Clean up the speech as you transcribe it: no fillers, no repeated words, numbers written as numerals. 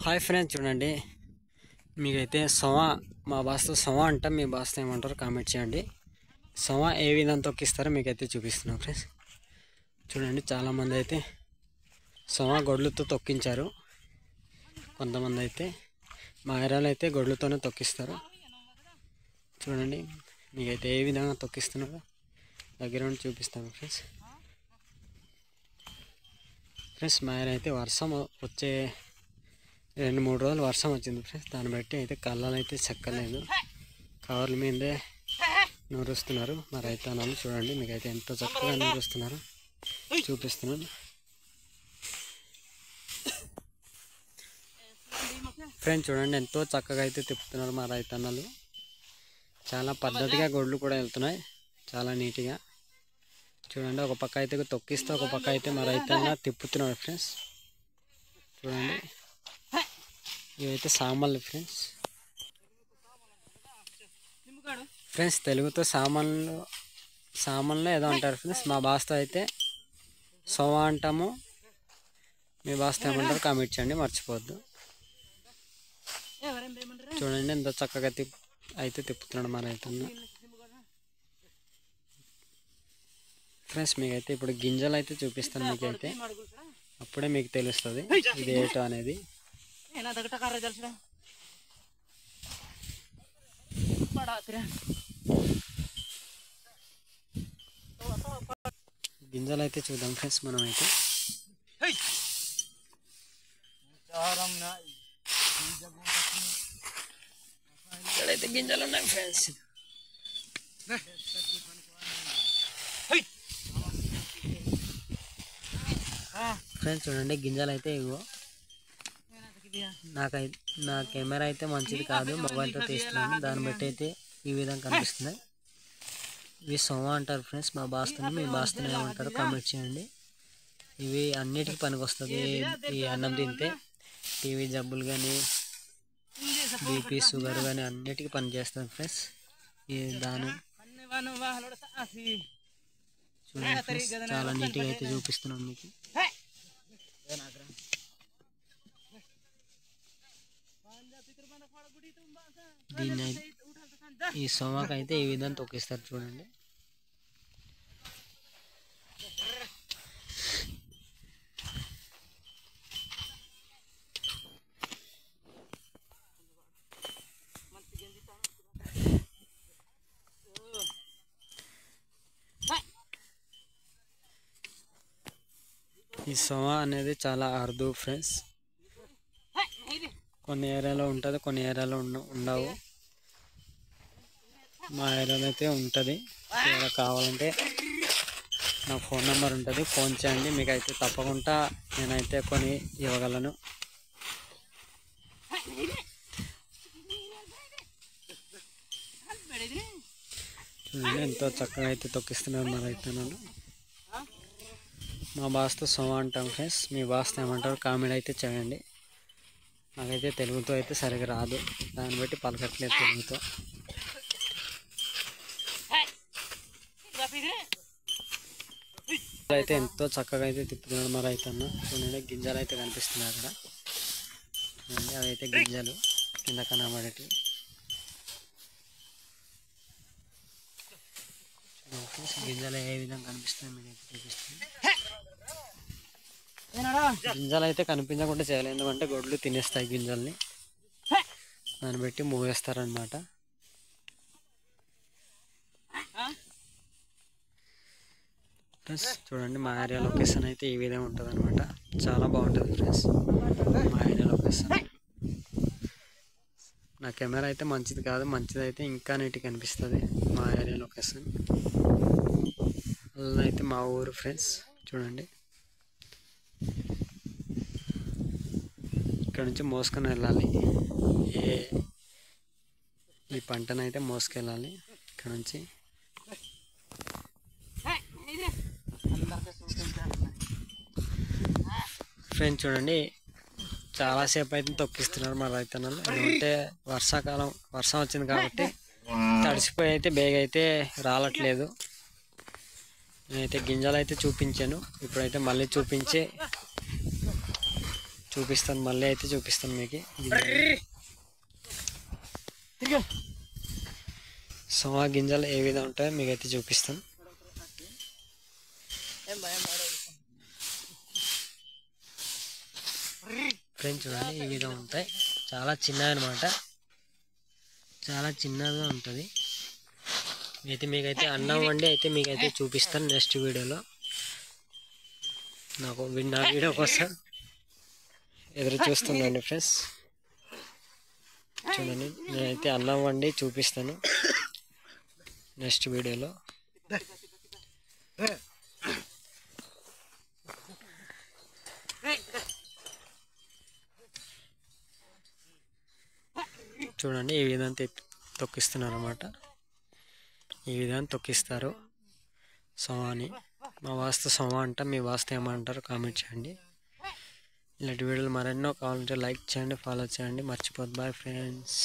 Hi friends, చూడండి మీకైతే సొమ మా భాషతో సొమ అంటాం, మీ భాషతో ఏమంటారు కామెంట్ చేయండి. సొమ ఏ విధంగా తొక్కిస్తారో మీకైతే చూపిస్తున్నాం ఫ్రెండ్స్. చూడండి, చాలామంది అయితే సొమ గొడ్లతో తొక్కించారు. కొంతమంది అయితే మా ఏరియాలో అయితే గొడ్లతోనే తొక్కిస్తారు. చూడండి, మీకైతే ఏ విధంగా తొక్కిస్తున్నారో దగ్గర ఉండి చూపిస్తాను ఫ్రెండ్స్. మా ఏరియా అయితే వర్షం వచ్చే 2-3 రోజులు వర్షం వచ్చింది ఫ్రెండ్స్. దాన్ని బట్టి అయితే కళ్ళలు అయితే చెక్కలేదు, కవర్ల మీదే నూరుస్తున్నారు మా రైతన్నలు. చూడండి, మీకైతే ఎంతో చక్కగా నూరుస్తున్నారు చూపిస్తున్నాను ఫ్రెండ్స్. చూడండి, ఎంతో చక్కగా అయితే తిప్పుతున్నారు మా రైతన్నలు. చాలా పద్ధతిగా గొడ్లు కూడా వెళ్తున్నాయి, చాలా నీట్గా. చూడండి, ఒక పక్క అయితే తొక్కిస్తే ఒక పక్క అయితే మా రైతన్న తిప్పుతున్నాడు ఫ్రెండ్స్. చూడండి, ఇవైతే సామాన్లు ఫ్రెండ్స్. తెలుగుతో సామాన్లు ఏదో అంటారు ఫ్రెండ్స్. మా భాషతో అయితే సొమ అంటాము, మీ భాషతో ఏమంటారు కామెంట్ చేయండి, మర్చిపోవద్దు. చూడండి, ఎంత చక్కగా అయితే తిప్పుతున్నాడు మా రైతన్న ఫ్రెండ్స్. మీకైతే ఇప్పుడు గింజలు అయితే చూపిస్తాను, మీకైతే అప్పుడే మీకు తెలుస్తుంది ఇది ఏటో అనేది. గింజలు అయితే చూద్దాం ఫ్రెండ్స్. మనం అయితే ఇక్కడైతే గింజలు ఉన్నాయి ఫ్రెండ్స్. చూడండి, గింజలు అయితే ఇగో. నా కెమెరా అయితే మంచిది కాదు, మొబైల్తో తీస్తున్నాను. దాన్ని బట్టి అయితే ఈ విధంగా కనిపిస్తున్నాయి. ఇవి సొమ అంటారు ఫ్రెండ్స్ మా భాషతో. మీ భాషతో ఏమంటారు కామెంట్ చేయండి. ఇవి అన్నిటికీ పనికి వస్తుంది. ఈ అన్నం తింటే టీవీ జబ్బులు కానీ, బీపీ, షుగర్ కానీ అన్నిటికీ పని చేస్తుంది ఫ్రెండ్స్. ఈ దాని చూడండి ఫ్రెండ్స్, చాలా నీట్గా అయితే చూపిస్తున్నాం మీకు. దీన్ని ఈ సొమకు అయితే ఈ విధంగా తొక్కిస్తారు చూడండి. ఈ సొమ అనేది చాలా అరుదు ఫ్రెండ్స్. కొన్ని ఏరియాలో ఉంటుంది, కొన్ని ఏరియాలో ఉండవు. మా ఏరియాలో అయితే ఉంటుంది. ఏమైనా కావాలంటే నా ఫోన్ నెంబర్ ఉంటుంది, ఫోన్ చేయండి. మీకు అయితే తప్పకుండా నేనైతే కొని ఇవ్వగలను. చూడండి, ఎంతో చక్కగా అయితే తొక్కిస్తున్నారు మా రైతన్నలు. మా భాషతో సొమ అంటాం ఫ్రెండ్స్, మీ భాషతో ఏమంటారు కామెంట్ అయితే చేయండి. నాకైతే తెలుగుతో అయితే సరిగా రాదు, దాన్ని బట్టి పలకట్లేదు తెలుగుతో. అయితే ఎంతో చక్కగా అయితే తిప్పుతున్నాడు మా రైతన్న. చూడండి, గింజలు అయితే కనిపిస్తున్నాయి అక్కడ. చూడండి, అవి అయితే గింజలు కింద కనబడేటివి. గింజలు ఏ విధంగా కనిపిస్తున్నాయి మీకైతే చూపిస్తుంది. గింజలు అయితే కనిపించకుండా చేయాలి, ఎందుకంటే గొడ్లు తినేస్తాయి గింజల్ని. దాన్ని బట్టి మూవేస్తారనమాట. ఫ్రెండ్స్, చూడండి, మా ఏరియా లొకేషన్ అయితే ఈ విధంగా ఉంటుంది అనమాట. చాలా బాగుంటుంది ఫ్రెండ్స్ మా ఏరియా లొకేషన్. నా కెమెరా అయితే మంచిది కాదు, మంచిది అయితే ఇంకా నీట్గా కనిపిస్తుంది మా ఏరియా లొకేషన్. అలా అయితే మా ఊరు ఫ్రెండ్స్. చూడండి, ఇక్కడ నుంచి మోసుకొని వెళ్ళాలి. ఈ పంటనైతే మోసుకెళ్ళాలి ఇక్కడ నుంచి. ఫ్రెండ్స్, చూడండి, చాలాసేపు అయితే తొక్కిస్తున్నారు మా రైతన్నలు. ఎందుకంటే వర్షం వచ్చింది కాబట్టి తడిసిపోయి అయితే బేగ అయితే రాలట్లేదు. నేనైతే గింజలు అయితే చూపించాను, ఇప్పుడైతే మళ్ళీ చూపిస్తాను, మళ్ళీ అయితే చూపిస్తాను మీకు. సోమా గింజలు ఏ విధంగా ఉంటాయో మీకైతే చూపిస్తాను. ఫ్రెండ్స్ చూడండి, ఈ విధంగా ఉంటాయి. చాలా చిన్నవి అనమాట, చాలా చిన్నగా ఉంటుంది. అయితే మీకైతే అన్నం వండి అయితే మీకైతే చూపిస్తాను నెక్స్ట్ వీడియోలో. నా వీడియో కోసం ఎదురు చూస్తున్నాను ఫ్రెండ్స్. చూడండి, నేనైతే అన్నం వండి చూపిస్తాను నెక్స్ట్ వీడియోలో. చూడండి, ఈ విధంగా తొక్కిస్తున్నారు అన్నమాట. ఈ విధంగా తొక్కిస్తారు సోమాని. మా వాస్తు సోమా అంట, మీ వాస్తు ఏమంటారు కామెంట్ చేయండి. ఇలాంటి వీడియోలు మరెన్నో కావాలంటే లైక్ చేయండి, ఫాలో చేయండి, మర్చిపోద్దు. Bye friends.